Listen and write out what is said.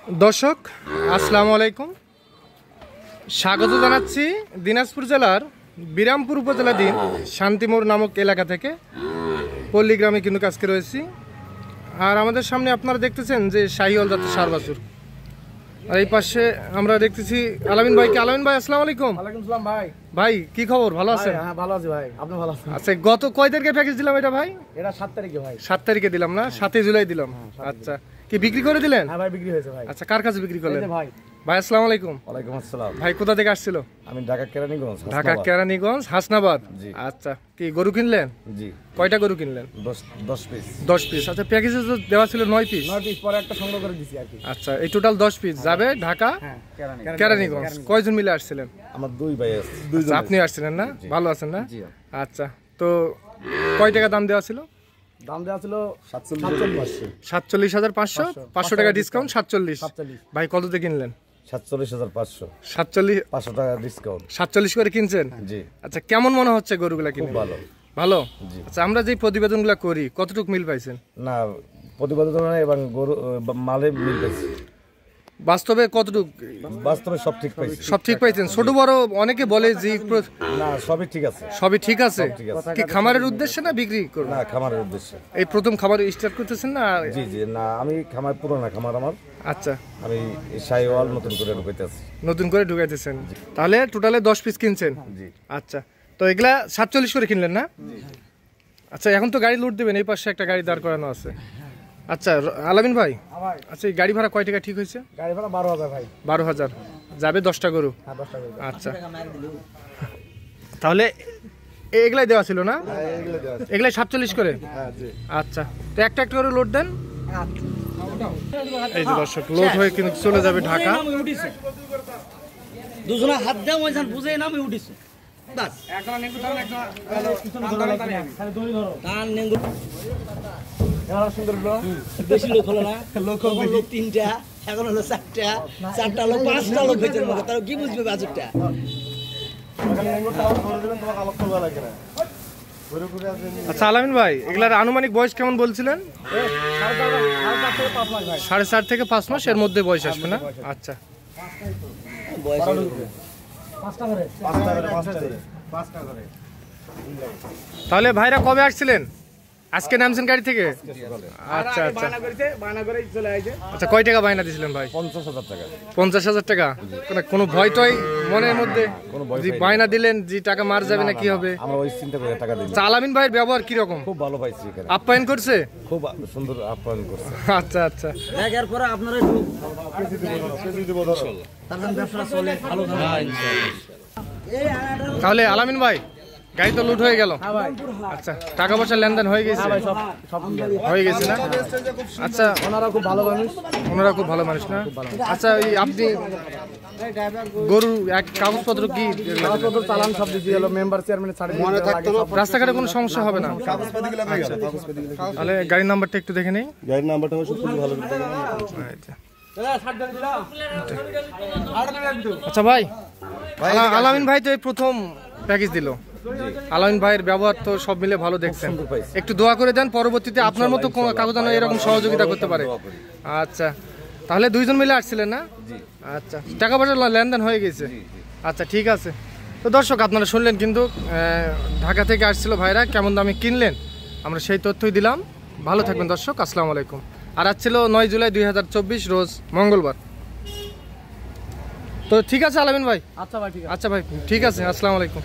দর্শক আসসালামু আলাইকুম, স্বাগত জানাচ্ছি দিনাজপুর জেলার বিরামপুর উপজেলাধীন শান্তিমোড় নামক এলাকা থেকে। পল্লীগ্রামে কিন্তু আজকে রয়েছি। আর আমাদের সামনে আপনারা দেখতেছেন যে শাহিওয়াল জাতের ষাঁড় বাছুর। আর এই পাশে আমরা দেখতেছি আলামিন ভাইকে। আলামিন ভাই আসসালামু আলাইকুম। ওয়ালাইকুম আসসালাম ভাই। ভাই কি খবর, ভালো আছেন? হ্যাঁ ভালো আছি ভাই, আপনি ভালো আছেন? আচ্ছা, গত কয় তারিখে প্যাকেজ দিলাম এটা ভাই? এটা 7 তারিখে ভাই। 7 তারিখে দিলাম না, 7 জুলাই দিলাম। আচ্ছা, কি বিক্রি করে দিলেন? হ্যাঁ ভাই বিক্রি হয়েছে ভাই। আচ্ছা, কার কাছে বিক্রি করলেন? এই যে ভাই। ভাই আসসালামু আলাইকুম। ওয়ালাইকুম আসসালাম। ভাই কোথা থেকে আসছিল? আমি ঢাকা কেরানীগঞ্জ। ঢাকা কেরানীগঞ্জ হাসনাবাদ। জি। আচ্ছা, কি গরু কিনলেন? জি। কয়টা গরু কিনলেন? 10 পিস। 10 পিস। আচ্ছা, প্যাকেজে তো দেওয়া ছিল 9 পিস। 9 পিস পরে একটা সংগ্রহ করে দিছি আর কি। আচ্ছা, এই টোটাল 10 পিস যাবে ঢাকা হ্যাঁ কেরানীগঞ্জ। কয়জন মিলে আসছিলেন? আমার দুই ভাই আছে। আচ্ছা, আপনি আসছিলেন না? ভালো আছেন না? জি। আচ্ছা, তো কয় টাকা দাম দেওয়া ছিল? দাম দেওয়া ছিল 47,500। 47,500। 500 টাকা ডিসকাউন্ট 47। 47। ভাই কততে কিনলেন? 47,500। 47। 500 টাকা ডিসকাউন্ট। 47 করে কিনছেন? জি। আচ্ছা, কেমন মনে হচ্ছে গরুগুলা কিনে? খুব ভালো। ভালো। জি। আচ্ছা, আমরা যে প্রতিবেদনগুলো করি কতটুকু মিল পাইছেন? না, প্রতিবেদন এবং গরু মালে মিল পেয়েছি। বাস্তবে কতটুকু? বাস্তবে সব ঠিক পাইছি। সব ঠিক পাইছেন? ছোট বড় অনেকে বলে যে না, সবই ঠিক আছে। সবই ঠিক আছে। ঠিক আছে। কি খামারের উদ্দেশ্যে না বিক্রি করবেন? না, খামারের উদ্দেশ্যে। এই প্রথম খামার স্টার্ট করতেছেন না? জি জি। না, আমি খামার পুরোনো খামার আমার। আচ্ছা, আমি শাহিওয়াল নতুন করে ঢুকাইতেছি। নতুন করে ঢুকাইতেছেন। তাহলে টোটালে 10 পিস কিনছেন? জি। আচ্ছা, তো এগুলা 47 করে কিনলেন না? আচ্ছা, এখন তো গাড়ি লুট দেবেন, এই পাশে একটা গাড়ি দাঁড় করানো আছে। আচ্ছা আলামিন ভাই, আচ্ছা এই গাড়ি ভাড়া কয় টাকা ঠিক হয়েছে? গাড়ি ভাড়া 12,000 ভাই। 12,000 যাবে 10টা গরু? হ্যাঁ 10 টাকা। আচ্ছা, তাহলে এগুলাই দেওয়া ছিল না? এইগুলো দেওয়া আছে। এগুলাই 47 করে? হ্যাঁ জি। আচ্ছা, তো একটা একটা করে লোড দেন। এই যে দর্শক, লোড হয়ে কিন্তু চলে যাবে ঢাকা। দুজনা হাত দেও ওইখান বুঝে নামে উঠিছে বাস টান নেঙ্গু এরা সুন্দর ব্লগ। বেশি লোক হলো না, লোক তিনটা, এখন হলো চারটা লোক, 5টা লোক হয়েছে মনে, তারা কি বুঝবে বাজেটটা? এখানে নেঙ্গরটা ধরে দিবেন, তোমাকে আলাপ করবা লাগে না। ঘুরে ঘুরে আসেন। আচ্ছা আলামিন ভাই, এগুলার আনুমানিক বয়স কেমন বলছিলেন? 4.5 থেকে 5 মাস ভাই। 4.5 থেকে 5 মাস এর মধ্যে বয়স আসবে না? আচ্ছা, বয়স 5টা করে 5টা করে। তাহলে ভাইরা কবে আসছিলেন? আজকে নামছেন গাড়ি থেকে? আচ্ছা আচ্ছা বায়না করে চলে আইছে। আচ্ছা, কয় টাকা বায়না দিয়েছিলেন ভাই? 50,000 টাকা। 50,000 টাকা। কোনো ভয় টয় মনের মধ্যে? কোনো ভয় যে পাই না। বায়না দিলেন যে টাকা মার যাবে না কি হবে? আমরা ওই চিন্তা করে টাকা দিই না। আচ্ছা, আলামিন ভাইয়ের ব্যবহার কিরকম? খুব ভালো পাইছি এখানে। আপ্যায়ন করছে? খুব সুন্দর আপ্যায়ন করছে। আচ্ছা আচ্ছা, দেখার পরে আপনারা একটু তার ব্যবসা চলে ভালো খারাপ। তাহলে আলামিন ভাই, গাড়ি তো লুট হয়ে গেল। আচ্ছা, টাকা পয়সা লেনদেন হয়ে গেছে? হয়ে গেছে না? আচ্ছা, ওনারা খুব ভালো মানুষ। ওনারা খুব ভালো মানুষ না? আচ্ছা, এই আপনি গরুর এক কাগজপত্র কি কাগজপত্র চালান সব দিছি, হলো মেম্বার চেয়ারম্যানের সার্টিফিকেট। রাস্তাঘাটে কোনো সমস্যা হবে না? তাহলে গাড়ির নাম্বারটা একটু দেখে নেই। গাড়ির নাম্বারটা অবশ্য খুব ভালো করে দেখেন। আচ্ছা ভাই, আলামিন ভাই তো এই প্রথম প্যাকেজ দিল। আলামিন ভাইয়ের ব্যবহার তো সব মিলে ভালো দেখছেন। একটু দোয়া করে দেন, পরবর্তীতে আপনার মতো কাগজানো এরকম সহযোগিতা করতে পারে। আচ্ছা, তাহলে দুইজন মিলে আসছিলেন না? আচ্ছা, টাকা পয়সা লেনদেন হয়ে গেছে? আচ্ছা ঠিক আছে। তো দর্শক, আপনারা শুনলেন কিন্তু ঢাকা থেকে আসছিল ভাইরা, কেমন দামে কিনলেন আমরা সেই তথ্যই দিলাম। ভালো থাকবেন দর্শক, আসসালামু আলাইকুম। আর আজ ছিল 9 জুলাই 2024 রোজ মঙ্গলবার। তো ঠিক আছে আলামিন ভাই। আচ্ছা ভাই ঠিক আছে। আচ্ছা ভাই ঠিক আছে, আসসালামু আলাইকুম।